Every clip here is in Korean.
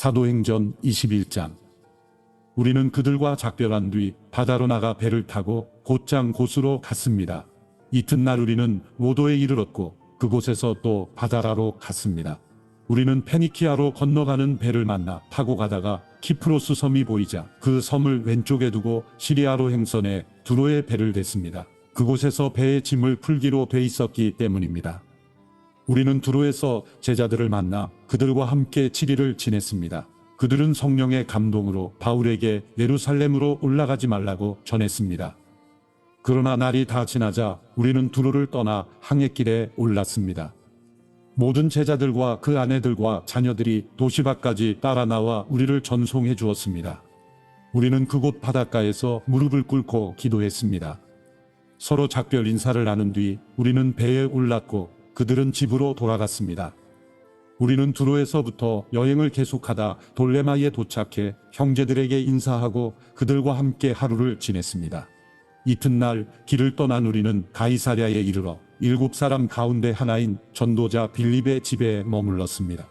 사도행전 21장. 우리는 그들과 작별한 뒤 바다로 나가 배를 타고 곧장 곳으로 갔습니다. 이튿날 우리는 로도에 이르렀고 그곳에서 또 바다라로 갔습니다. 우리는 페니키아로 건너가는 배를 만나 타고 가다가 키프로스 섬이 보이자 그 섬을 왼쪽에 두고 시리아로 행선해 두로에 배를 댔습니다. 그곳에서 배의 짐을 풀기로 돼 있었기 때문입니다. 우리는 두로에서 제자들을 만나 그들과 함께 7일을 지냈습니다. 그들은 성령의 감동으로 바울에게 예루살렘으로 올라가지 말라고 전했습니다. 그러나 날이 다 지나자 우리는 두로를 떠나 항해길에 올랐습니다. 모든 제자들과 그 아내들과 자녀들이 도시 밖까지 따라 나와 우리를 전송해 주었습니다. 우리는 그곳 바닷가에서 무릎을 꿇고 기도했습니다. 서로 작별 인사를 나눈 뒤 우리는 배에 올랐고 그들은 집으로 돌아갔습니다. 우리는 두로에서부터 여행을 계속하다 돌레마에 도착해 형제들에게 인사하고 그들과 함께 하루를 지냈습니다. 이튿날 길을 떠난 우리는 가이사랴에 이르러 7사람 가운데 하나인 전도자 빌립의 집에 머물렀습니다.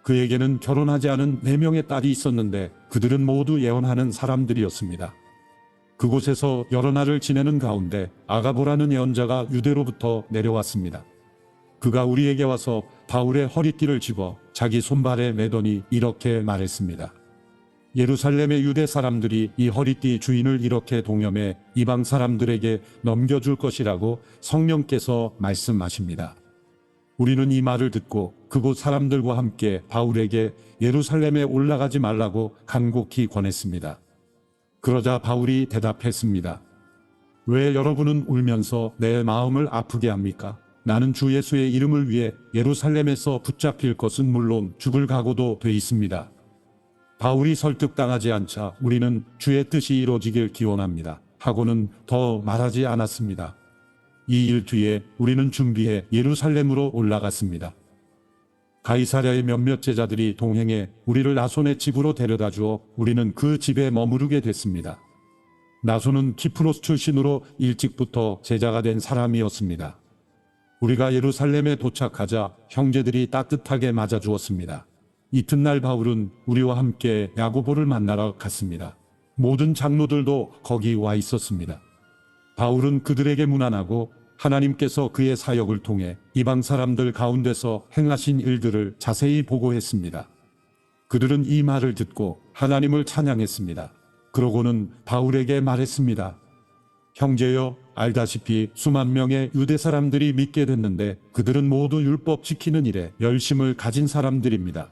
그에게는 결혼하지 않은 4명의 딸이 있었는데 그들은 모두 예언하는 사람들이었습니다. 그곳에서 여러 날을 지내는 가운데 아가보라는 예언자가 유대로부터 내려왔습니다. 그가 우리에게 와서 바울의 허리띠를 집어 자기 손발에 매더니 이렇게 말했습니다. 예루살렘의 유대 사람들이 이 허리띠 주인을 이렇게 동염해 이방 사람들에게 넘겨줄 것이라고 성령께서 말씀하십니다. 우리는 이 말을 듣고 그곳 사람들과 함께 바울에게 예루살렘에 올라가지 말라고 간곡히 권했습니다. 그러자 바울이 대답했습니다. 왜 여러분은 울면서 내 마음을 아프게 합니까? 나는 주 예수의 이름을 위해 예루살렘에서 붙잡힐 것은 물론 죽을 각오도 돼 있습니다. 바울이 설득당하지 않자 우리는 주의 뜻이 이루어지길 기원합니다 하고는 더 말하지 않았습니다. 이 일 뒤에 우리는 준비해 예루살렘으로 올라갔습니다. 가이사랴의 몇몇 제자들이 동행해 우리를 나손의 집으로 데려다 주어 우리는 그 집에 머무르게 됐습니다. 나손은 키프로스 출신으로 일찍부터 제자가 된 사람이었습니다. 우리가 예루살렘에 도착하자 형제들이 따뜻하게 맞아주었습니다. 이튿날 바울은 우리와 함께 야고보를 만나러 갔습니다. 모든 장로들도 거기 와 있었습니다. 바울은 그들에게 문안하고 하나님께서 그의 사역을 통해 이방 사람들 가운데서 행하신 일들을 자세히 보고했습니다. 그들은 이 말을 듣고 하나님을 찬양했습니다. 그러고는 바울에게 말했습니다. 형제여, 알다시피 수만 명의 유대 사람들이 믿게 됐는데 그들은 모두 율법 지키는 일에 열심을 가진 사람들입니다.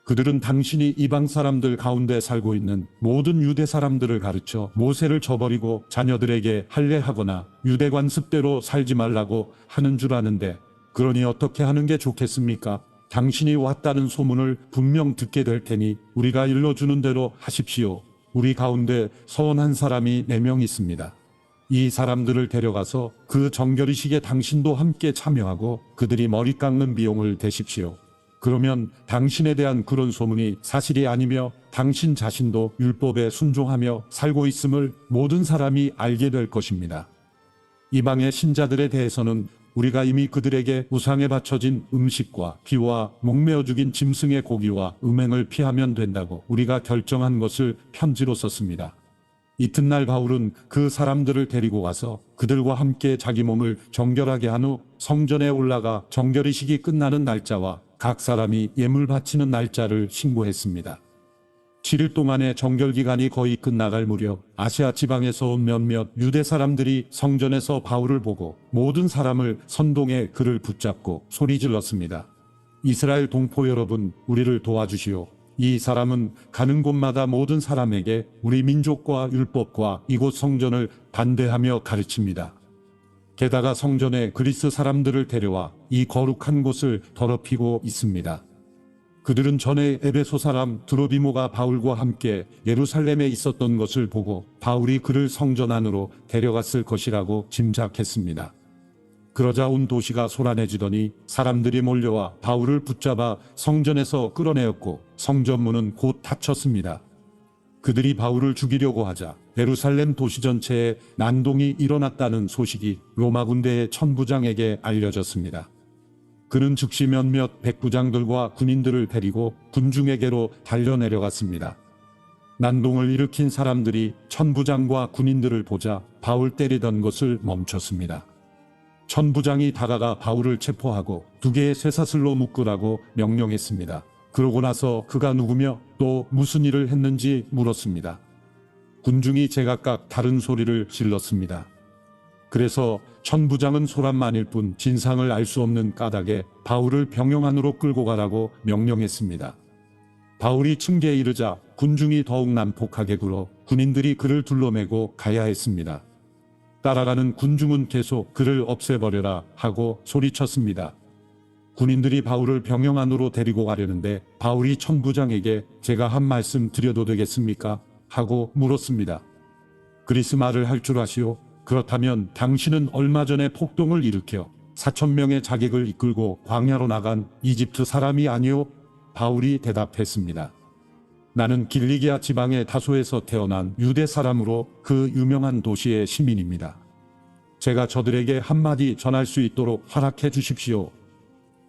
그들은 당신이 이방 사람들 가운데 살고 있는 모든 유대 사람들을 가르쳐 모세를 저버리고 자녀들에게 할례하거나 유대 관습대로 살지 말라고 하는 줄 아는데 그러니 어떻게 하는 게 좋겠습니까? 당신이 왔다는 소문을 분명 듣게 될 테니 우리가 일러주는 대로 하십시오. 우리 가운데 서원한 사람이 4명 있습니다. 이 사람들을 데려가서 그 정결의식에 당신도 함께 참여하고 그들이 머리 깎는 비용을 대십시오. 그러면 당신에 대한 그런 소문이 사실이 아니며 당신 자신도 율법에 순종하며 살고 있음을 모든 사람이 알게 될 것입니다. 이방의 신자들에 대해서는 우리가 이미 그들에게 우상에 바쳐진 음식과 비와 목매어 죽인 짐승의 고기와 음행을 피하면 된다고 우리가 결정한 것을 편지로 썼습니다. 이튿날 바울은 그 사람들을 데리고 가서 그들과 함께 자기 몸을 정결하게 한 후 성전에 올라가 정결의식이 끝나는 날짜와 각 사람이 예물 바치는 날짜를 신고했습니다. 7일 동안의 정결기간이 거의 끝나갈 무렵 아시아 지방에서 온 몇몇 유대 사람들이 성전에서 바울을 보고 모든 사람을 선동해 그를 붙잡고 소리질렀습니다. 이스라엘 동포 여러분, 우리를 도와주시오. 이 사람은 가는 곳마다 모든 사람에게 우리 민족과 율법과 이곳 성전을 반대하며 가르칩니다. 게다가 성전에 그리스 사람들을 데려와 이 거룩한 곳을 더럽히고 있습니다. 그들은 전에 에베소 사람 드로비모가 바울과 함께 예루살렘에 있었던 것을 보고 바울이 그를 성전 안으로 데려갔을 것이라고 짐작했습니다. 그러자 온 도시가 소란해지더니 사람들이 몰려와 바울을 붙잡아 성전에서 끌어내었고 성전문은 곧 닫혔습니다. 그들이 바울을 죽이려고 하자 예루살렘 도시 전체에 난동이 일어났다는 소식이 로마 군대의 천부장에게 알려졌습니다. 그는 즉시 몇몇 백부장들과 군인들을 데리고 군중에게로 달려내려갔습니다. 난동을 일으킨 사람들이 천부장과 군인들을 보자 바울 때리던 것을 멈췄습니다. 천부장이 다가가 바울을 체포하고 2개의 쇠사슬로 묶으라고 명령했습니다. 그러고 나서 그가 누구며 또 무슨 일을 했는지 물었습니다. 군중이 제각각 다른 소리를 질렀습니다. 그래서 천부장은 소란만일 뿐 진상을 알 수 없는 까닭에 바울을 병영 안으로 끌고 가라고 명령했습니다. 바울이 층계에 이르자 군중이 더욱 난폭하게 굴어 군인들이 그를 둘러매고 가야 했습니다. 따라가는 군중은 계속 그를 없애버려라 하고 소리쳤습니다. 군인들이 바울을 병영 안으로 데리고 가려는데 바울이 천부장에게 제가 한 말씀 드려도 되겠습니까? 하고 물었습니다. 그리스 말을 할 줄 아시오? 그렇다면 당신은 얼마 전에 폭동을 일으켜 4,000명의 자객을 이끌고 광야로 나간 이집트 사람이 아니오? 바울이 대답했습니다. 나는 길리기아 지방의 다소에서 태어난 유대 사람으로 그 유명한 도시의 시민입니다. 제가 저들에게 한마디 전할 수 있도록 허락해 주십시오.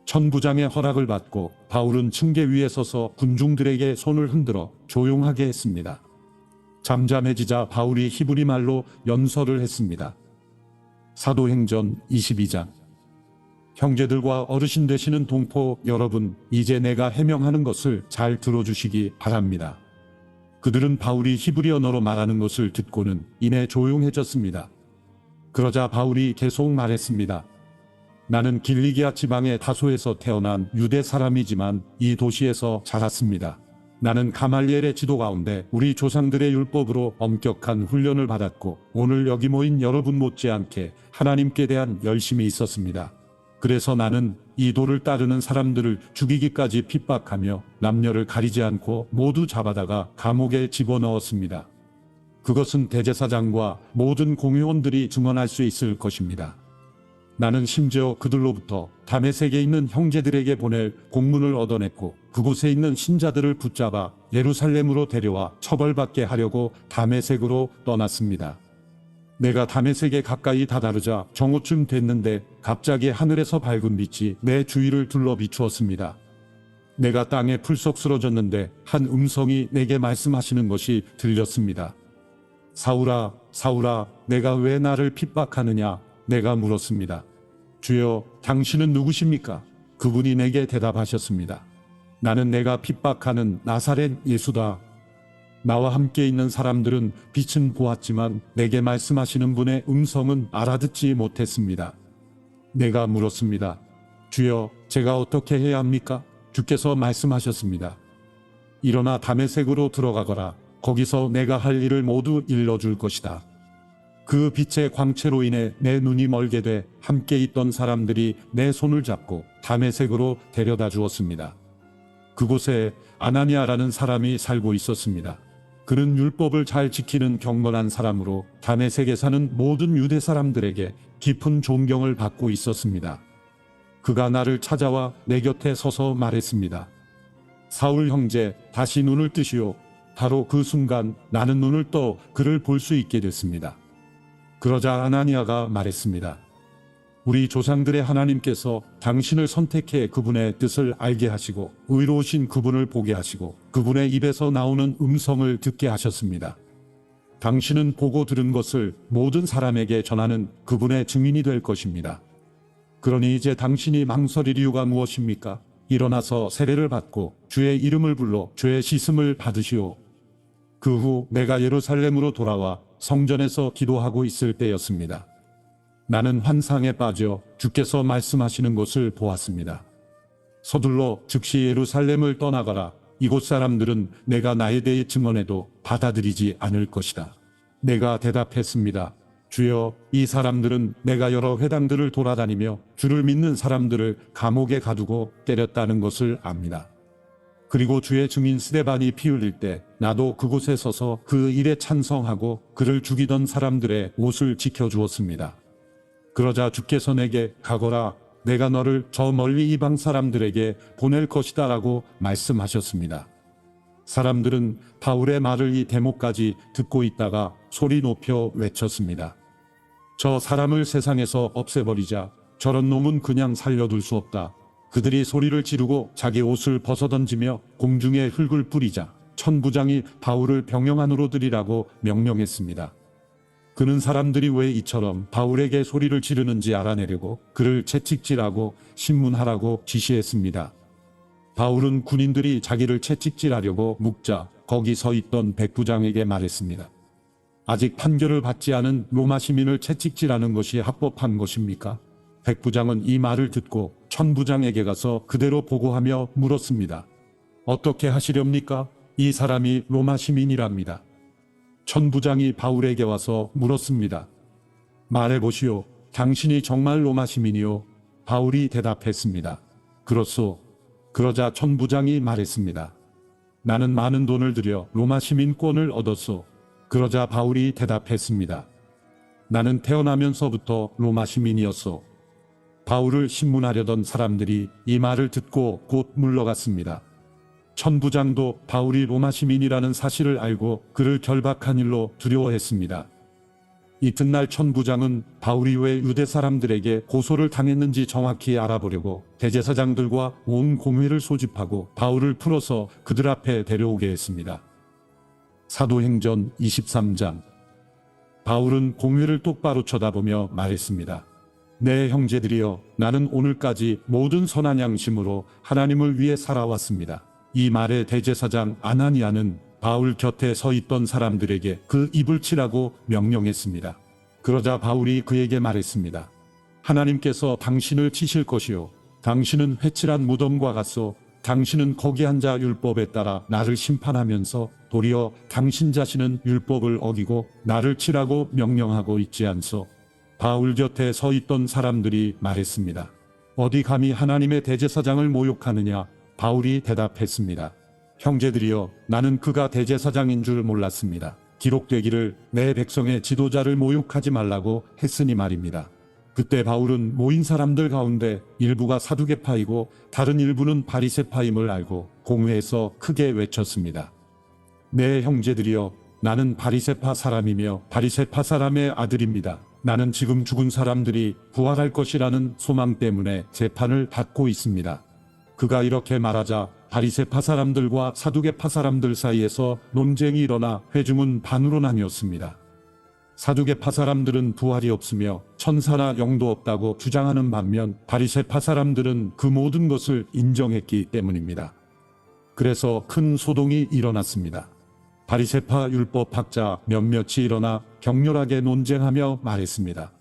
천부장의 허락을 받고 바울은 층계 위에 서서 군중들에게 손을 흔들어 조용하게 했습니다. 잠잠해지자 바울이 히브리 말로 연설을 했습니다. 사도행전 22장. 형제들과 어르신 되시는 동포 여러분, 이제 내가 해명하는 것을 잘 들어주시기 바랍니다. 그들은 바울이 히브리 언어로 말하는 것을 듣고는 이내 조용해졌습니다. 그러자 바울이 계속 말했습니다. 나는 길리기아 지방의 다소에서 태어난 유대 사람이지만 이 도시에서 자랐습니다. 나는 가말리엘의 지도 가운데 우리 조상들의 율법으로 엄격한 훈련을 받았고 오늘 여기 모인 여러분 못지않게 하나님께 대한 열심이 있었습니다. 그래서 나는 이 도를 따르는 사람들을 죽이기까지 핍박하며 남녀를 가리지 않고 모두 잡아다가 감옥에 집어넣었습니다. 그것은 대제사장과 모든 공회원들이 증언할 수 있을 것입니다. 나는 심지어 그들로부터 다메섹에 있는 형제들에게 보낼 공문을 얻어냈고 그곳에 있는 신자들을 붙잡아 예루살렘으로 데려와 처벌받게 하려고 다메섹으로 떠났습니다. 내가 다메섹에 가까이 다다르자 정오쯤 됐는데 갑자기 하늘에서 밝은 빛이 내 주위를 둘러 비추었습니다. 내가 땅에 풀썩 쓰러졌는데 한 음성이 내게 말씀하시는 것이 들렸습니다. 사울아, 사울아, 내가 왜 나를 핍박하느냐? 내가 물었습니다. 주여, 당신은 누구십니까? 그분이 내게 대답하셨습니다. 나는 내가 핍박하는 나사렛 예수다. 나와 함께 있는 사람들은 빛은 보았지만 내게 말씀하시는 분의 음성은 알아듣지 못했습니다. 내가 물었습니다. 주여, 제가 어떻게 해야 합니까? 주께서 말씀하셨습니다. 일어나 다메섹으로 들어가거라. 거기서 내가 할 일을 모두 일러줄 것이다. 그 빛의 광채로 인해 내 눈이 멀게 돼 함께 있던 사람들이 내 손을 잡고 다메섹으로 데려다 주었습니다. 그곳에 아나니아라는 사람이 살고 있었습니다. 그는 율법을 잘 지키는 경건한 사람으로 다메섹에 사는 모든 유대 사람들에게 깊은 존경을 받고 있었습니다. 그가 나를 찾아와 내 곁에 서서 말했습니다. 사울 형제, 다시 눈을 뜨시오. 바로 그 순간 나는 눈을 떠 그를 볼 수 있게 됐습니다. 그러자 아나니아가 말했습니다. 우리 조상들의 하나님께서 당신을 선택해 그분의 뜻을 알게 하시고 의로우신 그분을 보게 하시고 그분의 입에서 나오는 음성을 듣게 하셨습니다. 당신은 보고 들은 것을 모든 사람에게 전하는 그분의 증인이 될 것입니다. 그러니 이제 당신이 망설일 이유가 무엇입니까? 일어나서 세례를 받고 주의 이름을 불러 죄 씻음을 받으시오. 그 후 내가 예루살렘으로 돌아와 성전에서 기도하고 있을 때였습니다. 나는 환상에 빠져 주께서 말씀하시는 것을 보았습니다. 서둘러 즉시 예루살렘을 떠나가라. 이곳 사람들은 내가 나에 대해 증언해도 받아들이지 않을 것이다. 내가 대답했습니다. 주여, 이 사람들은 내가 여러 회당들을 돌아다니며 주를 믿는 사람들을 감옥에 가두고 때렸다는 것을 압니다. 그리고 주의 증인 스데반이 피 흘릴 때 나도 그곳에 서서 그 일에 찬성하고 그를 죽이던 사람들의 옷을 지켜주었습니다. 그러자 주께서 내게 가거라, 내가 너를 저 멀리 이방 사람들에게 보낼 것이다 라고 말씀하셨습니다. 사람들은 바울의 말을 이 대목까지 듣고 있다가 소리 높여 외쳤습니다. 저 사람을 세상에서 없애버리자. 저런 놈은 그냥 살려둘 수 없다. 그들이 소리를 지르고 자기 옷을 벗어던지며 공중에 흙을 뿌리자 천부장이 바울을 병영 안으로 들이라고 명령했습니다. 그는 사람들이 왜 이처럼 바울에게 소리를 지르는지 알아내려고 그를 채찍질하고 신문하라고 지시했습니다. 바울은 군인들이 자기를 채찍질하려고 묵자 거기 서 있던 백부장에게 말했습니다. 아직 판결을 받지 않은 로마 시민을 채찍질하는 것이 합법한 것입니까? 백부장은 이 말을 듣고 천부장에게 가서 그대로 보고하며 물었습니다. 어떻게 하시렵니까? 이 사람이 로마 시민이랍니다. 천부장이 바울에게 와서 물었습니다. 말해보시오. 당신이 정말 로마 시민이요? 바울이 대답했습니다. 그렇소. 그러자 천부장이 말했습니다. 나는 많은 돈을 들여 로마 시민권을 얻었소. 그러자 바울이 대답했습니다. 나는 태어나면서부터 로마 시민이었소. 바울을 신문하려던 사람들이 이 말을 듣고 곧 물러갔습니다. 천부장도 바울이 로마 시민이라는 사실을 알고 그를 결박한 일로 두려워했습니다. 이튿날 천부장은 바울이 왜 유대 사람들에게 고소를 당했는지 정확히 알아보려고 대제사장들과 온 공회를 소집하고 바울을 풀어서 그들 앞에 데려오게 했습니다. 사도행전 23장. 바울은 공회를 똑바로 쳐다보며 말했습니다. 내 형제들이여, 나는 오늘까지 모든 선한 양심으로 하나님을 위해 살아왔습니다. 이 말에 대제사장 아나니아는 바울 곁에 서 있던 사람들에게 그 입을 치라고 명령했습니다. 그러자 바울이 그에게 말했습니다. 하나님께서 당신을 치실 것이요. 당신은 회칠한 무덤과 같소. 당신은 거기 앉아 율법에 따라 나를 심판하면서 도리어 당신 자신은 율법을 어기고 나를 치라고 명령하고 있지 않소. 바울 곁에 서 있던 사람들이 말했습니다. 어디 감히 하나님의 대제사장을 모욕하느냐? 바울이 대답했습니다. 형제들이여, 나는 그가 대제사장인 줄 몰랐습니다. 기록되기를 내 백성의 지도자를 모욕하지 말라고 했으니 말입니다. 그때 바울은 모인 사람들 가운데 일부가 사두개파이고 다른 일부는 바리새파임을 알고 공회에서 크게 외쳤습니다. 내 형제들이여, 나는 바리새파 사람이며 바리새파 사람의 아들입니다. 나는 지금 죽은 사람들이 부활할 것이라는 소망 때문에 재판을 받고 있습니다. 그가 이렇게 말하자 바리새파 사람들과 사두개파 사람들 사이에서 논쟁이 일어나 회중은 반으로 나뉘었습니다. 사두개파 사람들은 부활이 없으며 천사나 영도 없다고 주장하는 반면 바리새파 사람들은 그 모든 것을 인정했기 때문입니다. 그래서 큰 소동이 일어났습니다. 바리새파 율법학자 몇몇이 일어나 격렬하게 논쟁하며 말했습니다.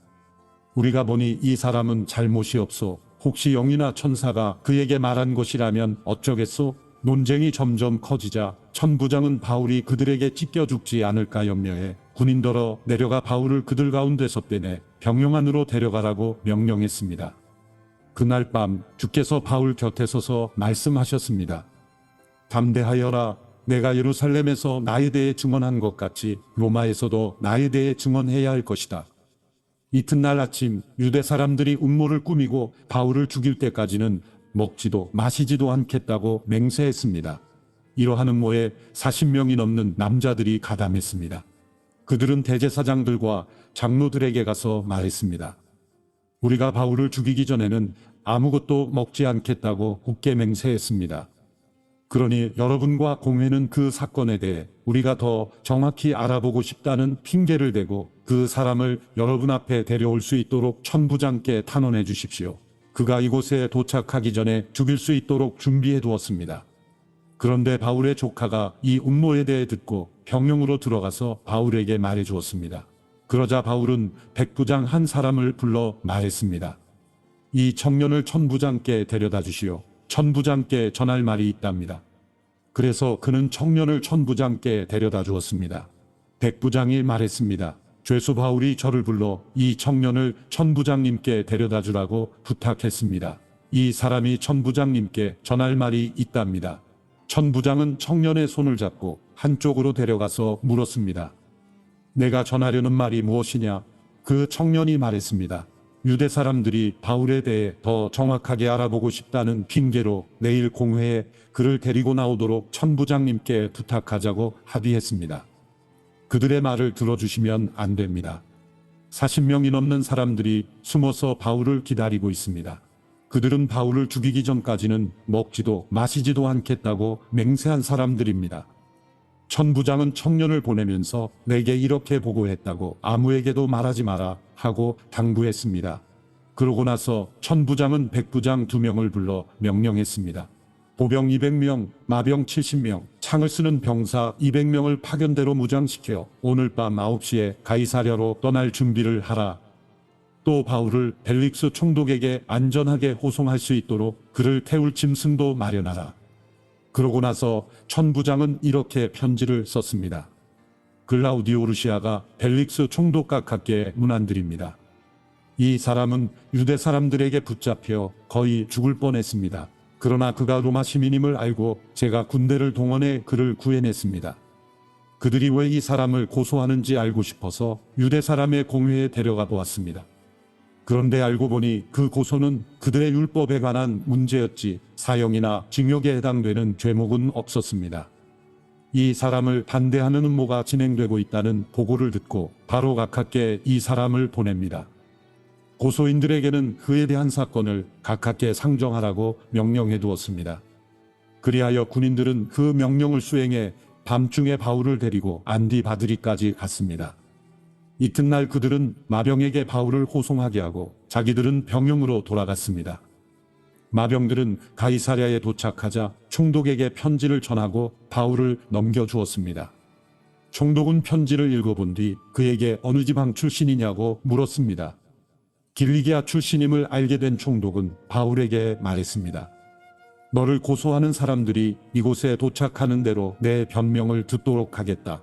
우리가 보니 이 사람은 잘못이 없소. 혹시 영이나 천사가 그에게 말한 것이라면 어쩌겠소? 논쟁이 점점 커지자 천부장은 바울이 그들에게 찢겨 죽지 않을까 염려해 군인더러 내려가 바울을 그들 가운데서 빼내 병영 안으로 데려가라고 명령했습니다. 그날 밤 주께서 바울 곁에 서서 말씀하셨습니다. 담대하여라. 내가 예루살렘에서 나에 대해 증언한 것 같이 로마에서도 나에 대해 증언해야 할 것이다. 이튿날 아침 유대 사람들이 음모를 꾸미고 바울을 죽일 때까지는 먹지도 마시지도 않겠다고 맹세했습니다. 이러한 음모에 40명이 넘는 남자들이 가담했습니다. 그들은 대제사장들과 장로들에게 가서 말했습니다. 우리가 바울을 죽이기 전에는 아무것도 먹지 않겠다고 굳게 맹세했습니다. 그러니 여러분과 공회는 그 사건에 대해 우리가 더 정확히 알아보고 싶다는 핑계를 대고 그 사람을 여러분 앞에 데려올 수 있도록 천부장께 탄원해 주십시오. 그가 이곳에 도착하기 전에 죽일 수 있도록 준비해 두었습니다. 그런데 바울의 조카가 이 음모에 대해 듣고 병영으로 들어가서 바울에게 말해 주었습니다. 그러자 바울은 백부장 한 사람을 불러 말했습니다. 이 청년을 천부장께 데려다 주시오. 천부장께 전할 말이 있답니다. 그래서 그는 청년을 천부장께 데려다 주었습니다. 백부장이 말했습니다. 죄수 바울이 저를 불러 이 청년을 천부장님께 데려다 주라고 부탁했습니다. 이 사람이 천부장님께 전할 말이 있답니다. 천부장은 청년의 손을 잡고 한쪽으로 데려가서 물었습니다. 내가 전하려는 말이 무엇이냐? 그 청년이 말했습니다. 유대 사람들이 바울에 대해 더 정확하게 알아보고 싶다는 핑계로 내일 공회에 그를 데리고 나오도록 천부장님께 부탁하자고 합의했습니다. 그들의 말을 들어주시면 안 됩니다. 40명이 넘는 사람들이 숨어서 바울을 기다리고 있습니다. 그들은 바울을 죽이기 전까지는 먹지도 마시지도 않겠다고 맹세한 사람들입니다. 천부장은 청년을 보내면서 내게 이렇게 보고했다고 아무에게도 말하지 마라 하고 당부했습니다. 그러고 나서 천부장은 백부장 2명을 불러 명령했습니다. 보병 200명, 마병 70명, 창을 쓰는 병사 200명을 파견대로 무장시켜 오늘 밤 9시에 가이사랴로 떠날 준비를 하라. 또 바울을 벨릭스 총독에게 안전하게 호송할 수 있도록 그를 태울 짐승도 마련하라. 그러고 나서 천부장은 이렇게 편지를 썼습니다. 글라우디오 루시아가 벨릭스 총독 각하께 문안드립니다. 이 사람은 유대 사람들에게 붙잡혀 거의 죽을 뻔했습니다. 그러나 그가 로마 시민임을 알고 제가 군대를 동원해 그를 구해냈습니다. 그들이 왜 이 사람을 고소하는지 알고 싶어서 유대 사람의 공회에 데려가 보았습니다. 그런데 알고 보니 그 고소는 그들의 율법에 관한 문제였지 사형이나 징역에 해당되는 죄목은 없었습니다. 이 사람을 반대하는 음모가 진행되고 있다는 보고를 듣고 바로 각하께 이 사람을 보냅니다. 고소인들에게는 그에 대한 사건을 각하께 상정하라고 명령해 두었습니다. 그리하여 군인들은 그 명령을 수행해 밤중에 바울을 데리고 안디바드리까지 갔습니다. 이튿날 그들은 마병에게 바울을 호송하게 하고 자기들은 병영으로 돌아갔습니다. 마병들은 가이사랴에 도착하자 총독에게 편지를 전하고 바울을 넘겨주었습니다. 총독은 편지를 읽어본 뒤 그에게 어느 지방 출신이냐고 물었습니다. 길리기아 출신임을 알게 된 총독은 바울에게 말했습니다. 너를 고소하는 사람들이 이곳에 도착하는 대로 내 변명을 듣도록 하겠다.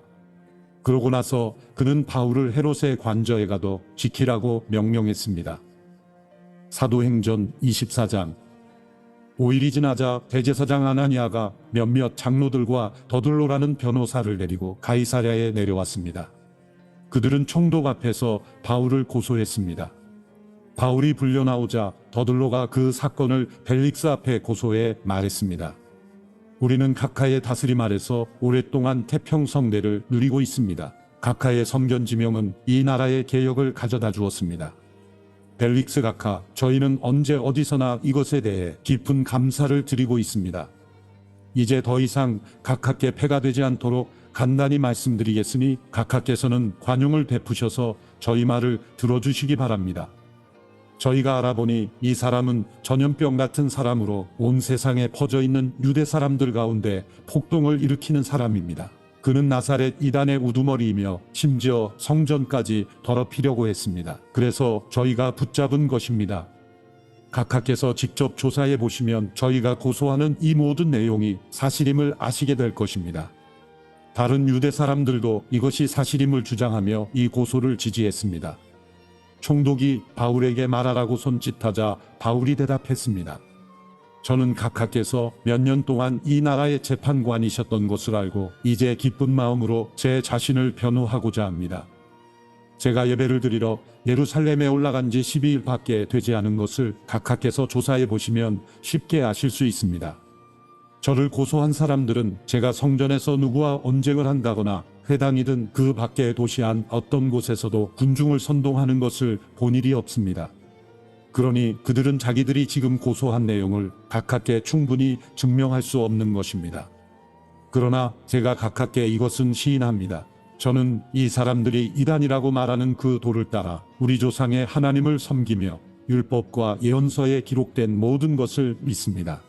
그러고 나서 그는 바울을 헤롯의 관저에 가둬 지키라고 명령했습니다. 사도행전 24장. 5일이 지나자 대제사장 아나니아가 몇몇 장로들과 더들로라는 변호사를 데리고 가이사랴에 내려왔습니다. 그들은 총독 앞에서 바울을 고소했습니다. 바울이 불려나오자 더들로가 그 사건을 벨릭스 앞에 고소해 말했습니다. 우리는 각하의 다스림 아래서 오랫동안 태평성대를 누리고 있습니다. 각하의 선견지명은 이 나라의 개혁을 가져다 주었습니다. 벨릭스 각하, 저희는 언제 어디서나 이것에 대해 깊은 감사를 드리고 있습니다. 이제 더 이상 각하께 폐가 되지 않도록 간단히 말씀드리겠으니 각하께서는 관용을 베푸셔서 저희 말을 들어주시기 바랍니다. 저희가 알아보니 이 사람은 전염병 같은 사람으로 온 세상에 퍼져 있는 유대 사람들 가운데 폭동을 일으키는 사람입니다. 그는 나사렛 이단의 우두머리이며 심지어 성전까지 더럽히려고 했습니다. 그래서 저희가 붙잡은 것입니다. 각하께서 직접 조사해 보시면 저희가 고소하는 이 모든 내용이 사실임을 아시게 될 것입니다. 다른 유대 사람들도 이것이 사실임을 주장하며 이 고소를 지지했습니다. 총독이 바울에게 말하라고 손짓하자 바울이 대답했습니다. 저는 각하께서 몇 년 동안 이 나라의 재판관이셨던 것을 알고 이제 기쁜 마음으로 제 자신을 변호하고자 합니다. 제가 예배를 드리러 예루살렘에 올라간 지 12일밖에 되지 않은 것을 각하께서 조사해 보시면 쉽게 아실 수 있습니다. 저를 고소한 사람들은 제가 성전에서 누구와 언쟁을 한다거나 회당이든 그 밖의 도시 안 어떤 곳에서도 군중을 선동하는 것을 본 일이 없습니다. 그러니 그들은 자기들이 지금 고소한 내용을 각하께 충분히 증명할 수 없는 것입니다. 그러나 제가 각하께 이것은 시인합니다. 저는 이 사람들이 이단이라고 말하는 그 도를 따라 우리 조상의 하나님을 섬기며 율법과 예언서에 기록된 모든 것을 믿습니다.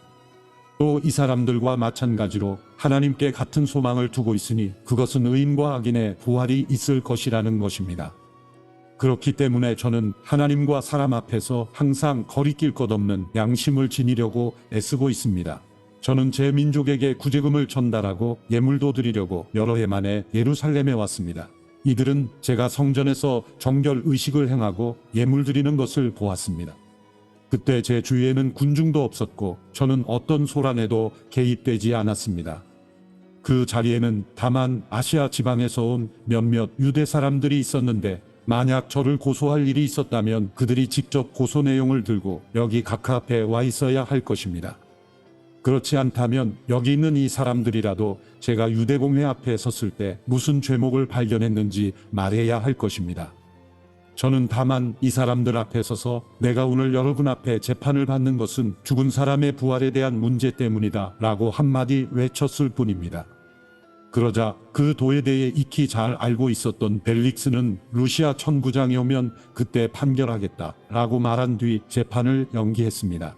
또 이 사람들과 마찬가지로 하나님께 같은 소망을 두고 있으니 그것은 의인과 악인의 부활이 있을 것이라는 것입니다. 그렇기 때문에 저는 하나님과 사람 앞에서 항상 거리낄 것 없는 양심을 지니려고 애쓰고 있습니다. 저는 제 민족에게 구제금을 전달하고 예물도 드리려고 여러 해 만에 예루살렘에 왔습니다. 이들은 제가 성전에서 정결 의식을 행하고 예물 드리는 것을 보았습니다. 그때 제 주위에는 군중도 없었고 저는 어떤 소란에도 개입되지 않았습니다. 그 자리에는 다만 아시아 지방에서 온 몇몇 유대 사람들이 있었는데 만약 저를 고소할 일이 있었다면 그들이 직접 고소 내용을 들고 여기 각하 앞에 와 있어야 할 것입니다. 그렇지 않다면 여기 있는 이 사람들이라도 제가 유대공회 앞에 섰을 때 무슨 죄목을 발견했는지 말해야 할 것입니다. 저는 다만 이 사람들 앞에 서서 내가 오늘 여러분 앞에 재판을 받는 것은 죽은 사람의 부활에 대한 문제 때문이다 라고 한마디 외쳤을 뿐입니다. 그러자 그 도에 대해 익히 잘 알고 있었던 벨릭스는 루시아 천부장이 오면 그때 판결하겠다 라고 말한 뒤 재판을 연기했습니다.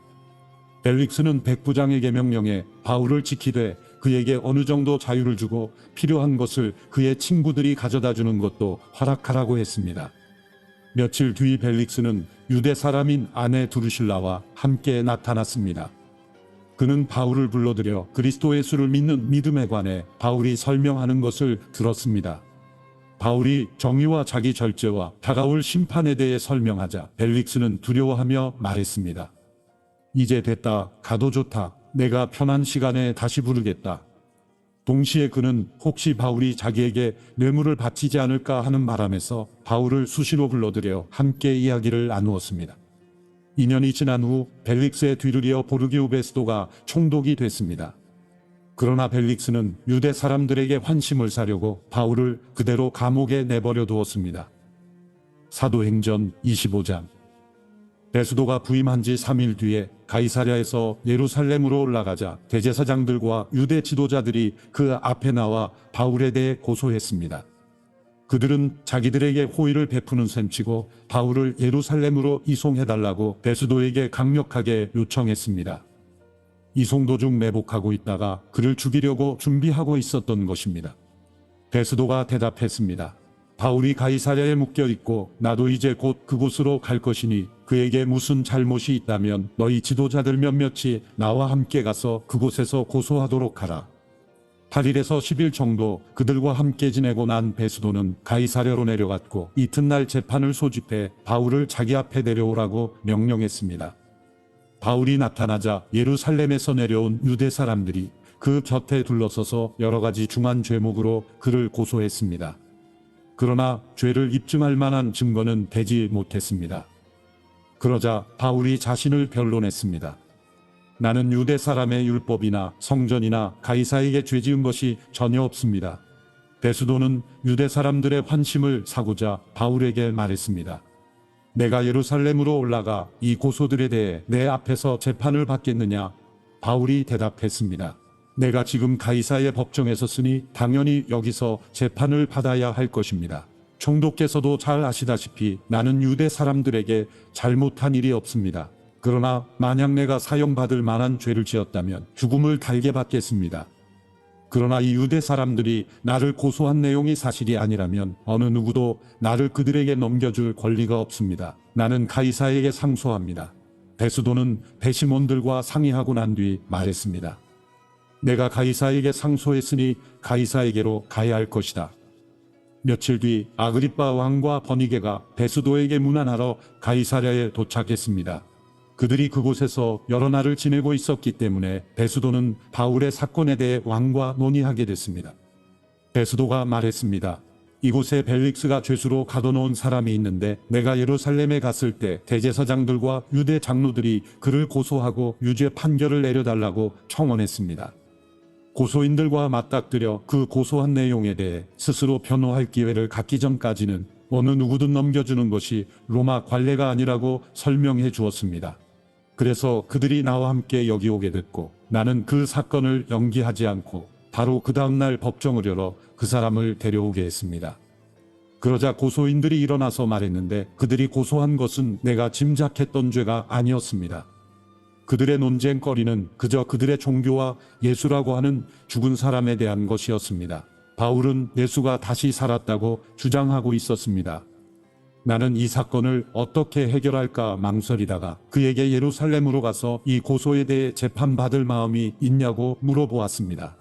벨릭스는 백부장에게 명령해 바울을 지키되 그에게 어느 정도 자유를 주고 필요한 것을 그의 친구들이 가져다 주는 것도 허락하라고 했습니다. 며칠 뒤 벨릭스는 유대 사람인 아내 두루실라와 함께 나타났습니다. 그는 바울을 불러들여 그리스도 예수를 믿는 믿음에 관해 바울이 설명하는 것을 들었습니다. 바울이 정의와 자기 절제와 다가올 심판에 대해 설명하자 벨릭스는 두려워하며 말했습니다. 이제 됐다. 가도 좋다. 내가 편한 시간에 다시 부르겠다. 동시에 그는 혹시 바울이 자기에게 뇌물을 바치지 않을까 하는 바람에서 바울을 수시로 불러들여 함께 이야기를 나누었습니다. 2년이 지난 후 벨릭스의 뒤를 이어 보르기우 베스도가 총독이 됐습니다. 그러나 벨릭스는 유대 사람들에게 환심을 사려고 바울을 그대로 감옥에 내버려 두었습니다. 사도행전 25장. 베스도가 부임한 지 3일 뒤에 가이사랴에서 예루살렘으로 올라가자 대제사장들과 유대 지도자들이 그 앞에 나와 바울에 대해 고소했습니다. 그들은 자기들에게 호의를 베푸는 셈치고 바울을 예루살렘으로 이송해달라고 베스도에게 강력하게 요청했습니다. 이송 도중 매복하고 있다가 그를 죽이려고 준비하고 있었던 것입니다. 베스도가 대답했습니다. 바울이 가이사랴에 묶여 있고 나도 이제 곧 그곳으로 갈 것이니 그에게 무슨 잘못이 있다면 너희 지도자들 몇몇이 나와 함께 가서 그곳에서 고소하도록 하라. 8일에서 10일 정도 그들과 함께 지내고 난 베스도는 가이사랴로 내려갔고 이튿날 재판을 소집해 바울을 자기 앞에 데려오라고 명령했습니다. 바울이 나타나자 예루살렘에서 내려온 유대 사람들이 그 곁에 둘러서서 여러 가지 중한 죄목으로 그를 고소했습니다. 그러나 죄를 입증할 만한 증거는 되지 못했습니다. 그러자 바울이 자신을 변론했습니다. 나는 유대 사람의 율법이나 성전이나 가이사에게 죄 지은 것이 전혀 없습니다. 베스도는 유대 사람들의 환심을 사고자 바울에게 말했습니다. 내가 예루살렘으로 올라가 이 고소들에 대해 내 앞에서 재판을 받겠느냐? 바울이 대답했습니다. 내가 지금 가이사의 법정에 섰으니 당연히 여기서 재판을 받아야 할 것입니다. 총독께서도 잘 아시다시피 나는 유대 사람들에게 잘못한 일이 없습니다. 그러나 만약 내가 사형받을 만한 죄를 지었다면 죽음을 달게 받겠습니다. 그러나 이 유대 사람들이 나를 고소한 내용이 사실이 아니라면 어느 누구도 나를 그들에게 넘겨줄 권리가 없습니다. 나는 가이사에게 상소합니다. 베스도는 배심원들과 상의하고 난 뒤 말했습니다. 내가 가이사에게 상소했으니 가이사에게로 가야 할 것이다. 며칠 뒤 아그리빠 왕과 버니게가 베스도에게 문안하러 가이사랴에 도착했습니다. 그들이 그곳에서 여러 날을 지내고 있었기 때문에 베스도는 바울의 사건에 대해 왕과 논의하게 됐습니다. 베스도가 말했습니다. 이곳에 벨릭스가 죄수로 가둬놓은 사람이 있는데 내가 예루살렘에 갔을 때 대제사장들과 유대 장로들이 그를 고소하고 유죄 판결을 내려달라고 청원했습니다. 고소인들과 맞닥뜨려 그 고소한 내용에 대해 스스로 변호할 기회를 갖기 전까지는 어느 누구든 넘겨주는 것이 로마 관례가 아니라고 설명해 주었습니다. 그래서 그들이 나와 함께 여기 오게 됐고 나는 그 사건을 연기하지 않고 바로 그 다음날 법정을 열어 그 사람을 데려오게 했습니다. 그러자 고소인들이 일어나서 말했는데 그들이 고소한 것은 내가 짐작했던 죄가 아니었습니다. 그들의 논쟁거리는 그저 그들의 종교와 예수라고 하는 죽은 사람에 대한 것이었습니다. 바울은 예수가 다시 살았다고 주장하고 있었습니다. 나는 이 사건을 어떻게 해결할까 망설이다가 그에게 예루살렘으로 가서 이 고소에 대해 재판받을 마음이 있냐고 물어보았습니다.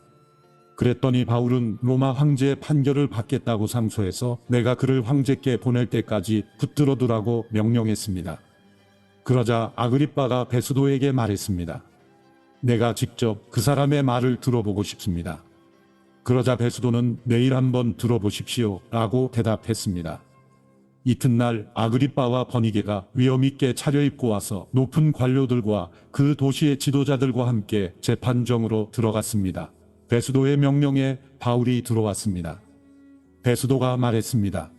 그랬더니 바울은 로마 황제의 판결을 받겠다고 상소해서 내가 그를 황제께 보낼 때까지 붙들어 두라고 명령했습니다. 그러자 아그리빠가 베스도에게 말했습니다. 내가 직접 그 사람의 말을 들어보고 싶습니다. 그러자 베스도는 내일 한번 들어보십시오 라고 대답했습니다. 이튿날 아그리빠와 버니게가 위엄있게 차려입고 와서 높은 관료들과 그 도시의 지도자들과 함께 재판정으로 들어갔습니다. 베스도의 명령에 바울이 들어왔습니다. 베스도가 말했습니다.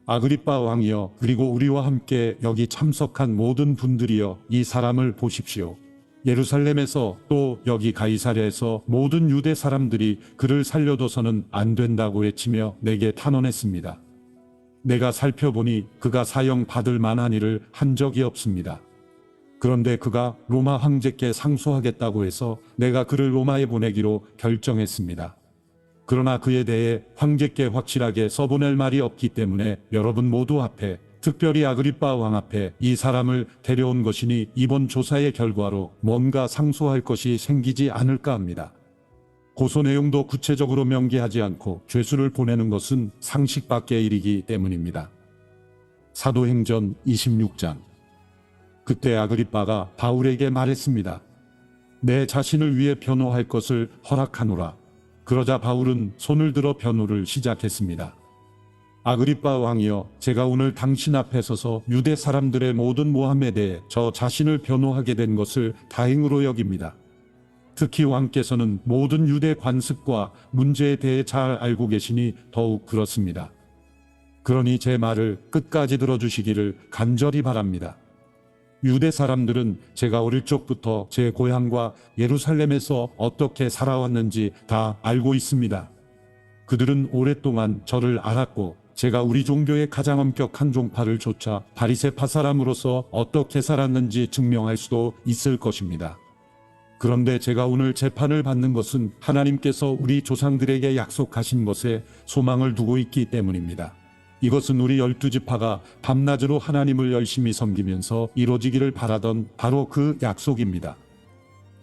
아그리빠 왕이여, 그리고 우리와 함께 여기 참석한 모든 분들이여, 이 사람을 보십시오. 예루살렘에서 또 여기 가이사랴에서 모든 유대 사람들이 그를 살려둬서는 안 된다고 외치며 내게 탄원했습니다. 내가 살펴보니 그가 사형 받을 만한 일을 한 적이 없습니다. 그런데 그가 로마 황제께 상소하겠다고 해서 내가 그를 로마에 보내기로 결정했습니다. 그러나 그에 대해 황제께 확실하게 써보낼 말이 없기 때문에 여러분 모두 앞에, 특별히 아그리빠 왕 앞에 이 사람을 데려온 것이니 이번 조사의 결과로 뭔가 상소할 것이 생기지 않을까 합니다. 고소 내용도 구체적으로 명기하지 않고 죄수를 보내는 것은 상식 밖의 일이기 때문입니다. 사도행전 26장. 그때 아그리빠가 바울에게 말했습니다. 내 자신을 위해 변호할 것을 허락하노라. 그러자 바울은 손을 들어 변호를 시작했습니다. 아그리빠 왕이여, 제가 오늘 당신 앞에 서서 유대 사람들의 모든 모함에 대해 저 자신을 변호하게 된 것을 다행으로 여깁니다. 특히 왕께서는 모든 유대 관습과 문제에 대해 잘 알고 계시니 더욱 그렇습니다. 그러니 제 말을 끝까지 들어주시기를 간절히 바랍니다. 유대 사람들은 제가 어릴 적부터 제 고향과 예루살렘에서 어떻게 살아왔는지 다 알고 있습니다. 그들은 오랫동안 저를 알았고 제가 우리 종교의 가장 엄격한 종파를 쫓아 바리새파 사람으로서 어떻게 살았는지 증명할 수도 있을 것입니다. 그런데 제가 오늘 재판을 받는 것은 하나님께서 우리 조상들에게 약속하신 것에 소망을 두고 있기 때문입니다. 이것은 우리 12지파가 밤낮으로 하나님을 열심히 섬기면서 이루어지기를 바라던 바로 그 약속입니다.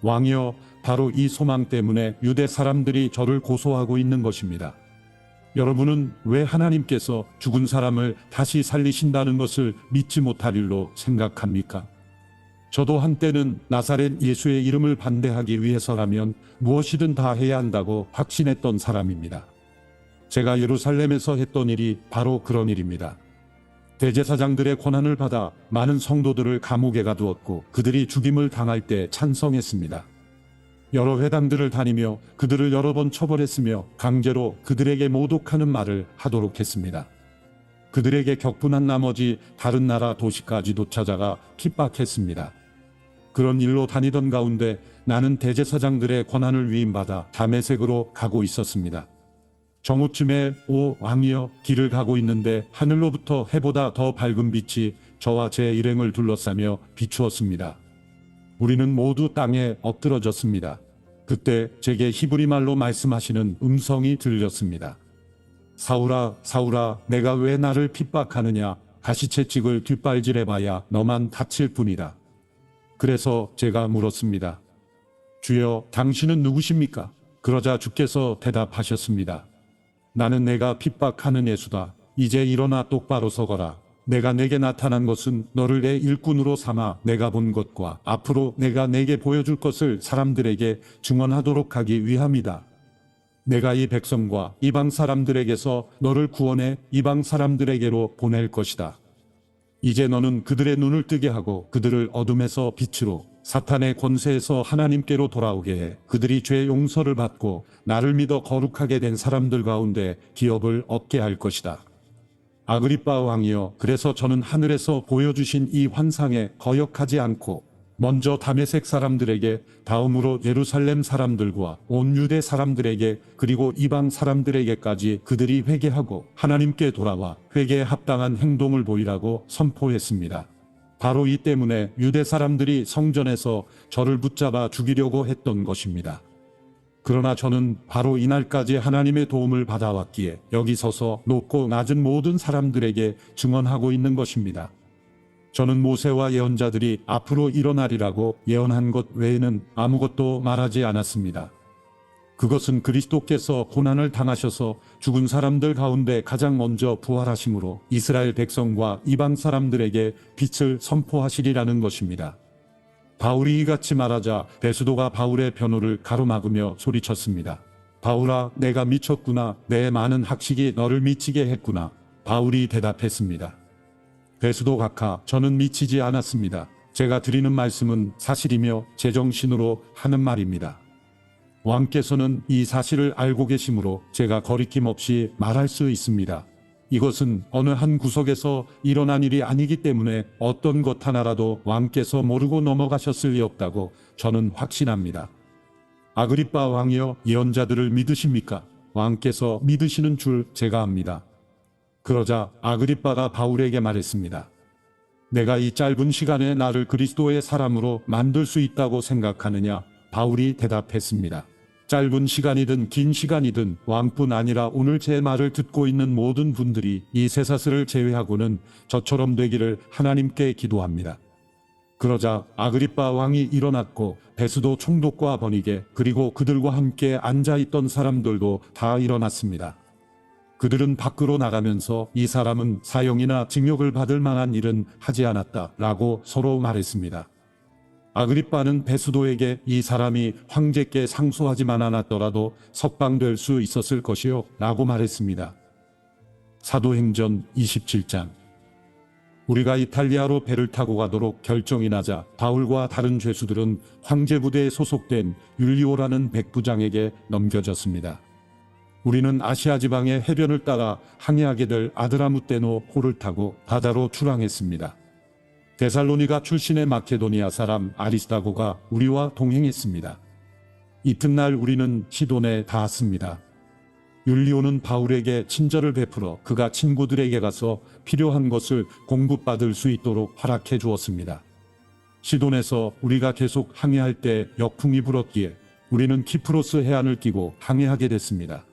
왕이여, 바로 이 소망 때문에 유대 사람들이 저를 고소하고 있는 것입니다. 여러분은 왜 하나님께서 죽은 사람을 다시 살리신다는 것을 믿지 못할 일로 생각합니까? 저도 한때는 나사렛 예수의 이름을 반대하기 위해서라면 무엇이든 다 해야 한다고 확신했던 사람입니다. 제가 예루살렘에서 했던 일이 바로 그런 일입니다. 대제사장들의 권한을 받아 많은 성도들을 감옥에 가두었고 그들이 죽임을 당할 때 찬성했습니다. 여러 회당들을 다니며 그들을 여러 번 처벌했으며 강제로 그들에게 모독하는 말을 하도록 했습니다. 그들에게 격분한 나머지 다른 나라 도시까지도 찾아가 핍박했습니다. 그런 일로 다니던 가운데 나는 대제사장들의 권한을 위임받아 다메섹으로 가고 있었습니다. 정오쯤에 오 왕이여, 길을 가고 있는데 하늘로부터 해보다 더 밝은 빛이 저와 제 일행을 둘러싸며 비추었습니다. 우리는 모두 땅에 엎드러졌습니다. 그때 제게 히브리 말로 말씀하시는 음성이 들렸습니다. 사울아, 사울아, 내가 왜 나를 핍박하느냐? 가시채찍을 뒷발질해봐야 너만 다칠 뿐이다. 그래서 제가 물었습니다. 주여, 당신은 누구십니까? 그러자 주께서 대답하셨습니다. 나는 내가 핍박하는 예수다. 이제 일어나 똑바로 서거라. 내가 내게 나타난 것은 너를 내 일꾼으로 삼아 내가 본 것과 앞으로 내가 내게 보여줄 것을 사람들에게 증언하도록 하기 위함이다. 내가 이 백성과 이방 사람들에게서 너를 구원해 이방 사람들에게로 보낼 것이다. 이제 너는 그들의 눈을 뜨게 하고 그들을 어둠에서 빛으로, 사탄의 권세에서 하나님께로 돌아오게 해 그들이 죄 용서를 받고 나를 믿어 거룩하게 된 사람들 가운데 기업을 얻게 할 것이다. 아그리빠 왕이여, 그래서 저는 하늘에서 보여주신 이 환상에 거역하지 않고 먼저 다메섹 사람들에게, 다음으로 예루살렘 사람들과 온 유대 사람들에게, 그리고 이방 사람들에게까지 그들이 회개하고 하나님께 돌아와 회개에 합당한 행동을 보이라고 선포했습니다. 바로 이 때문에 유대 사람들이 성전에서 저를 붙잡아 죽이려고 했던 것입니다. 그러나 저는 바로 이날까지 하나님의 도움을 받아왔기에 여기 서서 높고 낮은 모든 사람들에게 증언하고 있는 것입니다. 저는 모세와 예언자들이 앞으로 일어나리라고 예언한 것 외에는 아무것도 말하지 않았습니다. 그것은 그리스도께서 고난을 당하셔서 죽은 사람들 가운데 가장 먼저 부활하심으로 이스라엘 백성과 이방 사람들에게 빛을 선포하시리라는 것입니다. 바울이 이같이 말하자 베스도가 바울의 변호를 가로막으며 소리쳤습니다. 바울아, 내가 미쳤구나. 내 많은 학식이 너를 미치게 했구나. 바울이 대답했습니다. 베스도 각하, 저는 미치지 않았습니다. 제가 드리는 말씀은 사실이며 제정신으로 하는 말입니다. 왕께서는 이 사실을 알고 계시므로 제가 거리낌 없이 말할 수 있습니다. 이것은 어느 한 구석에서 일어난 일이 아니기 때문에 어떤 것 하나라도 왕께서 모르고 넘어가셨을 리 없다고 저는 확신합니다. 아그리빠 왕이여, 예언자들을 믿으십니까? 왕께서 믿으시는 줄 제가 압니다. 그러자 아그리빠가 바울에게 말했습니다. 내가 이 짧은 시간에 나를 그리스도의 사람으로 만들 수 있다고 생각하느냐? 바울이 대답했습니다. 짧은 시간이든 긴 시간이든 왕뿐 아니라 오늘 제 말을 듣고 있는 모든 분들이 이 쇠사슬을 제외하고는 저처럼 되기를 하나님께 기도합니다. 그러자 아그리빠 왕이 일어났고 베스도 총독과 버니게 그리고 그들과 함께 앉아있던 사람들도 다 일어났습니다. 그들은 밖으로 나가면서 이 사람은 사형이나 징역을 받을 만한 일은 하지 않았다라고 서로 말했습니다. 아그리빠는 베스도에게 이 사람이 황제께 상소하지만 않았더라도 석방될 수 있었을 것이요 라고 말했습니다. 사도행전 27장. 우리가 이탈리아로 배를 타고 가도록 결정이 나자 바울과 다른 죄수들은 황제 부대에 소속된 율리오라는 백부장에게 넘겨졌습니다. 우리는 아시아 지방의 해변을 따라 항해하게 될 아드라무테노 호를 타고 바다로 출항했습니다. 데살로니가 출신의 마케도니아 사람 아리스다고가 우리와 동행했습니다. 이튿날 우리는 시돈에 닿았습니다. 율리오는 바울에게 친절을 베풀어 그가 친구들에게 가서 필요한 것을 공급받을 수 있도록 허락해 주었습니다. 시돈에서 우리가 계속 항해할 때 역풍이 불었기에 우리는 키프로스 해안을 끼고 항해하게 됐습니다.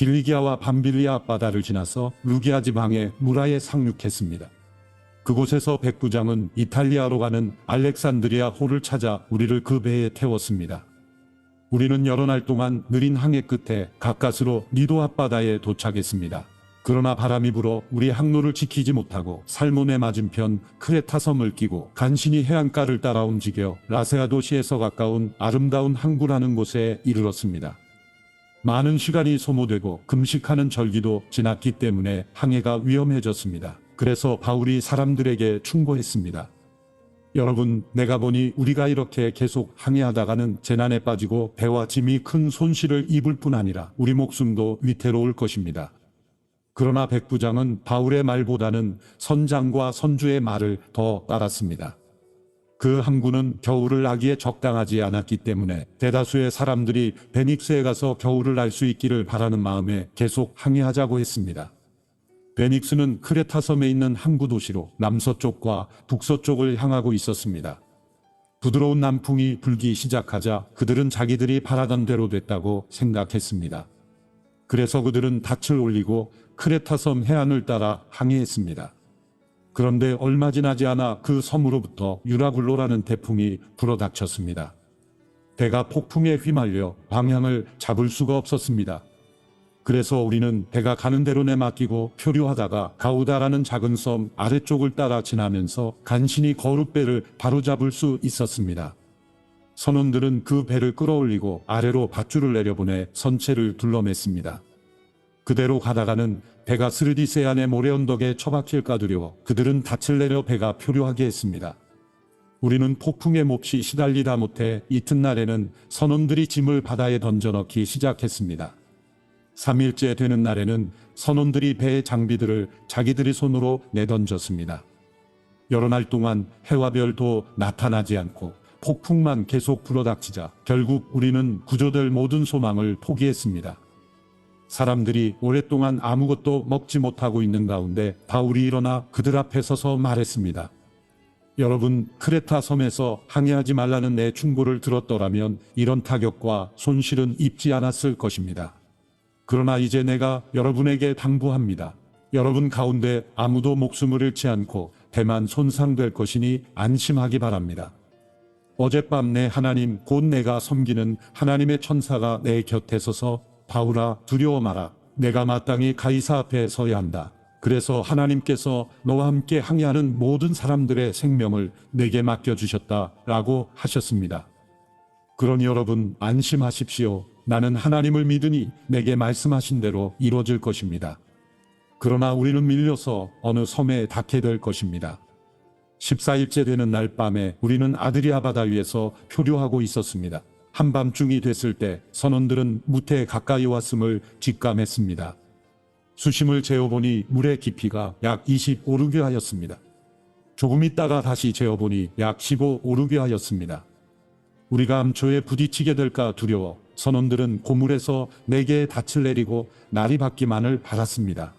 길리기아와 밤빌리아 앞바다를 지나서 루기아 지방의 무라에 상륙했습니다. 그곳에서 백부장은 이탈리아로 가는 알렉산드리아 호를 찾아 우리를 그 배에 태웠습니다. 우리는 여러 날 동안 느린 항해 끝에 가까스로 니도 앞바다에 도착했습니다. 그러나 바람이 불어 우리 항로를 지키지 못하고 살몬의 맞은편 크레타 섬을 끼고 간신히 해안가를 따라 움직여 라세아 도시에서 가까운 아름다운 항구라는 곳에 이르렀습니다. 많은 시간이 소모되고 금식하는 절기도 지났기 때문에 항해가 위험해졌습니다. 그래서 바울이 사람들에게 충고했습니다. 여러분, 내가 보니 우리가 이렇게 계속 항해하다가는 재난에 빠지고 배와 짐이 큰 손실을 입을 뿐 아니라 우리 목숨도 위태로울 것입니다. 그러나 백부장은 바울의 말보다는 선장과 선주의 말을 더 따랐습니다. 그 항구는 겨울을 나기에 적당하지 않았기 때문에 대다수의 사람들이 베닉스에 가서 겨울을 날 수 있기를 바라는 마음에 계속 항해하자고 했습니다. 베닉스는 크레타 섬에 있는 항구 도시로 남서쪽과 북서쪽을 향하고 있었습니다. 부드러운 남풍이 불기 시작하자 그들은 자기들이 바라던 대로 됐다고 생각했습니다. 그래서 그들은 닻을 올리고 크레타 섬 해안을 따라 항해했습니다. 그런데 얼마 지나지 않아 그 섬으로부터 유라굴로라는 태풍이 불어닥쳤습니다. 배가 폭풍에 휘말려 방향을 잡을 수가 없었습니다. 그래서 우리는 배가 가는 대로 내맡기고 표류하다가 가우다라는 작은 섬 아래쪽을 따라 지나면서 간신히 거룻배를 바로잡을 수 있었습니다. 선원들은 그 배를 끌어올리고 아래로 밧줄을 내려보내 선체를 둘러맸습니다. 그대로 가다가는 배가 스르디세 안의 모래 언덕에 처박힐까 두려워 그들은 닻을 내려 배가 표류하게 했습니다. 우리는 폭풍에 몹시 시달리다 못해 이튿날에는 선원들이 짐을 바다에 던져넣기 시작했습니다. 3일째 되는 날에는 선원들이 배의 장비들을 자기들의 손으로 내던졌습니다. 여러 날 동안 해와 별도 나타나지 않고 폭풍만 계속 불어닥치자 결국 우리는 구조될 모든 소망을 포기했습니다. 사람들이 오랫동안 아무것도 먹지 못하고 있는 가운데 바울이 일어나 그들 앞에 서서 말했습니다. 여러분, 크레타 섬에서 항해하지 말라는 내 충고를 들었더라면 이런 타격과 손실은 입지 않았을 것입니다. 그러나 이제 내가 여러분에게 당부합니다. 여러분 가운데 아무도 목숨을 잃지 않고 배만 손상될 것이니 안심하기 바랍니다. 어젯밤 내 하나님 곧 내가 섬기는 하나님의 천사가 내 곁에 서서 바울아, 두려워 마라. 내가 마땅히 가이사 앞에 서야 한다. 그래서 하나님께서 너와 함께 항해하는 모든 사람들의 생명을 내게 맡겨주셨다 라고 하셨습니다. 그러니 여러분 안심하십시오. 나는 하나님을 믿으니 내게 말씀하신 대로 이루어질 것입니다. 그러나 우리는 밀려서 어느 섬에 닿게 될 것입니다. 14일째 되는 날 밤에 우리는 아드리아 바다 위에서 표류하고 있었습니다. 한밤중이 됐을 때 선원들은 무태에 가까이 왔음을 직감했습니다. 수심을 재어보니 물의 깊이가 약 25루비아였습니다. 조금 있다가 다시 재어보니 약 15루비아였습니다. 우리가 암초에 부딪히게 될까 두려워 선원들은 고물에서 4개의 닻을 내리고 날이 밝기만을 바랐습니다.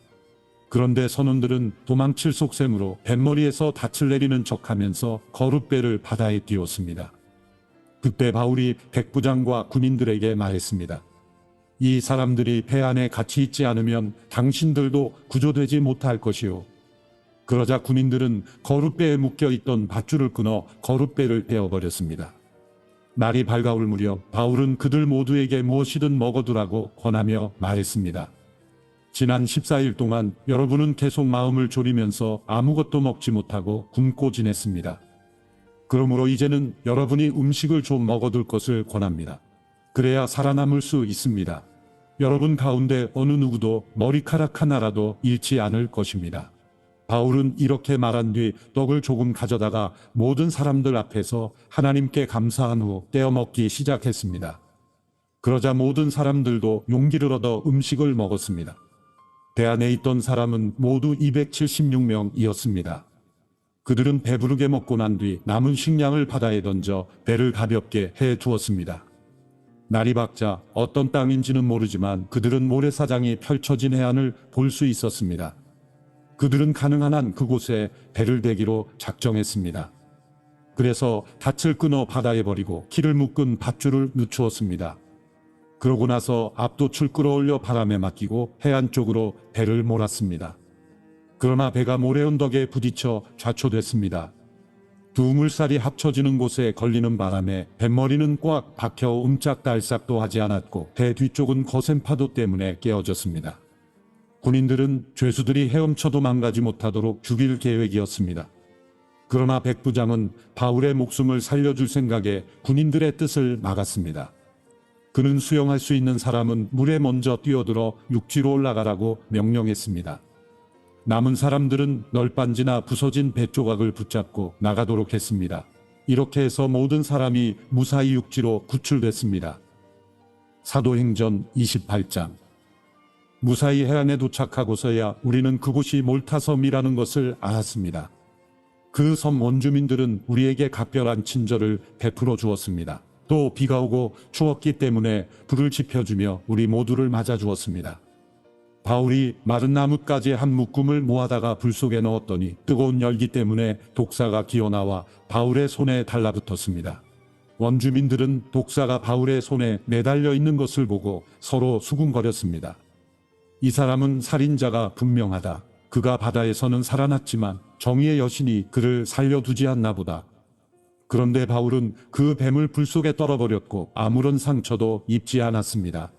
그런데 선원들은 도망칠 속셈으로 뱃머리에서 닻을 내리는 척하면서 거룻배를 바다에 띄웠습니다. 그때 바울이 백부장과 군인들에게 말했습니다. 이 사람들이 배 안에 같이 있지 않으면 당신들도 구조되지 못할 것이요. 그러자 군인들은 거룻배에 묶여있던 밧줄을 끊어 거룻배를 베어버렸습니다. 날이 밝아올 무렵 바울은 그들 모두에게 무엇이든 먹어두라고 권하며 말했습니다. 지난 14일 동안 여러분은 계속 마음을 졸이면서 아무것도 먹지 못하고 굶고 지냈습니다. 그러므로 이제는 여러분이 음식을 좀 먹어둘 것을 권합니다. 그래야 살아남을 수 있습니다. 여러분 가운데 어느 누구도 머리카락 하나라도 잃지 않을 것입니다. 바울은 이렇게 말한 뒤 떡을 조금 가져다가 모든 사람들 앞에서 하나님께 감사한 후 떼어 먹기 시작했습니다. 그러자 모든 사람들도 용기를 얻어 음식을 먹었습니다. 배 안에 있던 사람은 모두 276명이었습니다. 그들은 배부르게 먹고 난 뒤 남은 식량을 바다에 던져 배를 가볍게 해 두었습니다. 날이 밝자 어떤 땅인지는 모르지만 그들은 모래사장이 펼쳐진 해안을 볼 수 있었습니다. 그들은 가능한 한 그곳에 배를 대기로 작정했습니다. 그래서 닻을 끊어 바다에 버리고 키를 묶은 밧줄을 늦추었습니다. 그러고 나서 앞돛을 끌어올려 바람에 맡기고 해안 쪽으로 배를 몰았습니다. 그러나 배가 모래 언덕에 부딪혀 좌초됐습니다. 두 물살이 합쳐지는 곳에 걸리는 바람에 뱃머리는 꽉 박혀 움짝달싹도 하지 않았고 배 뒤쪽은 거센 파도 때문에 깨어졌습니다. 군인들은 죄수들이 헤엄쳐 도망가지 못하도록 죽일 계획이었습니다. 그러나 백부장은 바울의 목숨을 살려줄 생각에 군인들의 뜻을 막았습니다. 그는 수영할 수 있는 사람은 물에 먼저 뛰어들어 육지로 올라가라고 명령했습니다. 남은 사람들은 널빤지나 부서진 배 조각을 붙잡고 나가도록 했습니다. 이렇게 해서 모든 사람이 무사히 육지로 구출됐습니다. 사도행전 28장. 무사히 해안에 도착하고서야 우리는 그곳이 몰타섬이라는 것을 알았습니다. 그 섬 원주민들은 우리에게 각별한 친절을 베풀어 주었습니다. 또 비가 오고 추웠기 때문에 불을 지펴주며 우리 모두를 맞아주었습니다. 바울이 마른 나뭇가지 한 묶음을 모아다가 불 속에 넣었더니 뜨거운 열기 때문에 독사가 기어나와 바울의 손에 달라붙었습니다. 원주민들은 독사가 바울의 손에 매달려 있는 것을 보고 서로 수군거렸습니다. 이 사람은 살인자가 분명하다. 그가 바다에서는 살아났지만 정의의 여신이 그를 살려두지 않나 보다. 그런데 바울은 그 뱀을 불 속에 떨어버렸고 아무런 상처도 입지 않았습니다.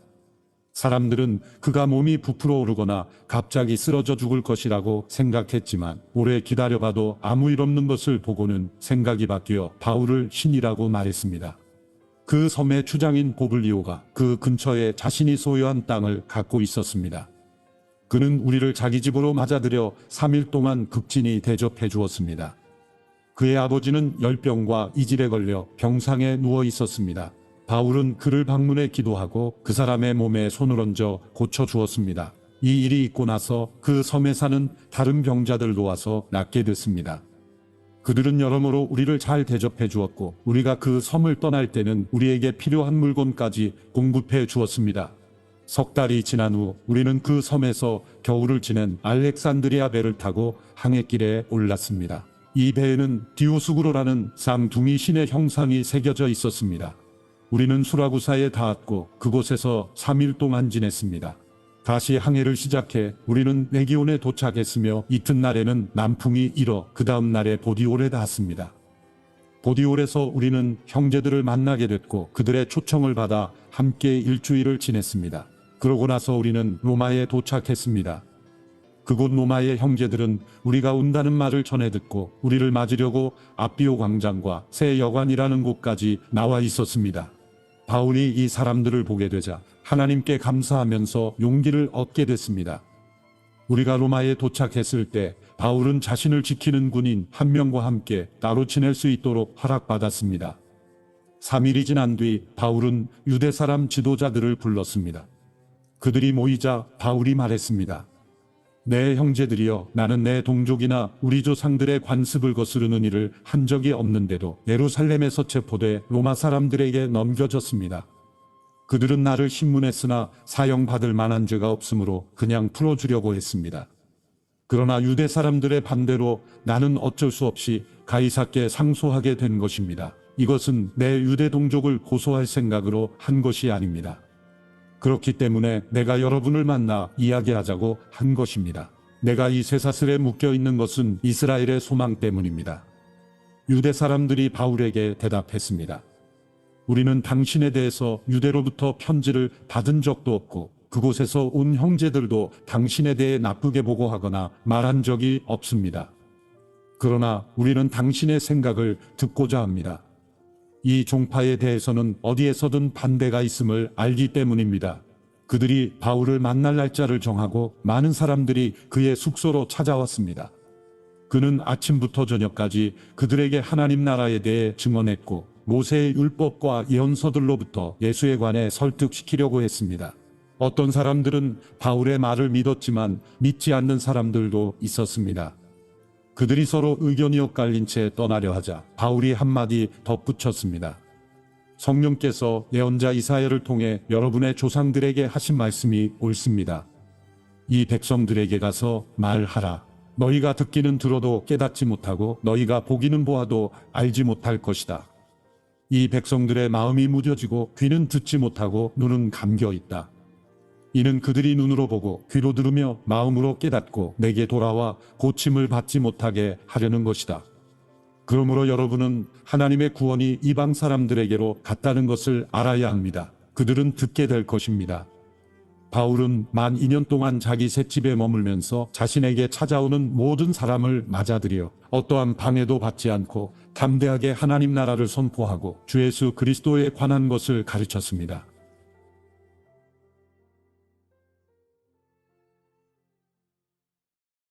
사람들은 그가 몸이 부풀어 오르거나 갑자기 쓰러져 죽을 것이라고 생각했지만 오래 기다려봐도 아무 일 없는 것을 보고는 생각이 바뀌어 바울을 신이라고 말했습니다. 그 섬의 주장인 보블리오가 그 근처에 자신이 소유한 땅을 갖고 있었습니다. 그는 우리를 자기 집으로 맞아들여 3일 동안 극진히 대접해 주었습니다. 그의 아버지는 열병과 이질에 걸려 병상에 누워 있었습니다. 바울은 그를 방문해 기도하고 그 사람의 몸에 손을 얹어 고쳐주었습니다. 이 일이 있고 나서 그 섬에 사는 다른 병자들 도와서 낫게 됐습니다. 그들은 여러모로 우리를 잘 대접해 주었고 우리가 그 섬을 떠날 때는 우리에게 필요한 물건까지 공급해 주었습니다. 석 달이 지난 후 우리는 그 섬에서 겨울을 지낸 알렉산드리아 배를 타고 항해길에 올랐습니다. 이 배에는 디오스구로라는 쌍둥이 신의 형상이 새겨져 있었습니다. 우리는 수라구사에 닿았고 그곳에서 3일 동안 지냈습니다. 다시 항해를 시작해 우리는 레기온에 도착했으며 이튿날에는 남풍이 일어 그 다음 날에 보디올에 닿았습니다. 보디올에서 우리는 형제들을 만나게 됐고 그들의 초청을 받아 함께 일주일을 지냈습니다. 그러고 나서 우리는 로마에 도착했습니다. 그곳 로마의 형제들은 우리가 온다는 말을 전해 듣고 우리를 맞으려고 아비오 광장과 새 여관이라는 곳까지 나와 있었습니다. 바울이 이 사람들을 보게 되자 하나님께 감사하면서 용기를 얻게 됐습니다. 우리가 로마에 도착했을 때 바울은 자신을 지키는 군인 한 명과 함께 따로 지낼 수 있도록 허락받았습니다. 3일이 지난 뒤 바울은 유대 사람 지도자들을 불렀습니다. 그들이 모이자 바울이 말했습니다. 내 형제들이여, 나는 내 동족이나 우리 조상들의 관습을 거스르는 일을 한 적이 없는데도 예루살렘에서 체포돼 로마 사람들에게 넘겨졌습니다. 그들은 나를 신문했으나 사형받을 만한 죄가 없으므로 그냥 풀어주려고 했습니다. 그러나 유대 사람들의 반대로 나는 어쩔 수 없이 가이사께 상소하게 된 것입니다. 이것은 내 유대 동족을 고소할 생각으로 한 것이 아닙니다. 그렇기 때문에 내가 여러분을 만나 이야기하자고 한 것입니다. 내가 이 쇠사슬에 묶여 있는 것은 이스라엘의 소망 때문입니다. 유대 사람들이 바울에게 대답했습니다. 우리는 당신에 대해서 유대로부터 편지를 받은 적도 없고 그곳에서 온 형제들도 당신에 대해 나쁘게 보고하거나 말한 적이 없습니다. 그러나 우리는 당신의 생각을 듣고자 합니다. 이 종파에 대해서는 어디에서든 반대가 있음을 알기 때문입니다. 그들이 바울을 만날 날짜를 정하고 많은 사람들이 그의 숙소로 찾아왔습니다. 그는 아침부터 저녁까지 그들에게 하나님 나라에 대해 증언했고 모세의 율법과 예언서들로부터 예수에 관해 설득시키려고 했습니다. 어떤 사람들은 바울의 말을 믿었지만 믿지 않는 사람들도 있었습니다. 그들이 서로 의견이 엇갈린 채 떠나려 하자 바울이 한마디 덧붙였습니다. 성령께서 예언자 이사야를 통해 여러분의 조상들에게 하신 말씀이 옳습니다. 이 백성들에게 가서 말하라. 너희가 듣기는 들어도 깨닫지 못하고 너희가 보기는 보아도 알지 못할 것이다. 이 백성들의 마음이 무뎌지고 귀는 듣지 못하고 눈은 감겨 있다. 이는 그들이 눈으로 보고 귀로 들으며 마음으로 깨닫고 내게 돌아와 고침을 받지 못하게 하려는 것이다. 그러므로 여러분은 하나님의 구원이 이방 사람들에게로 갔다는 것을 알아야 합니다. 그들은 듣게 될 것입니다. 바울은 만 2년 동안 자기 셋집에 머물면서 자신에게 찾아오는 모든 사람을 맞아들여 어떠한 방해도 받지 않고 담대하게 하나님 나라를 선포하고 주 예수 그리스도에 관한 것을 가르쳤습니다.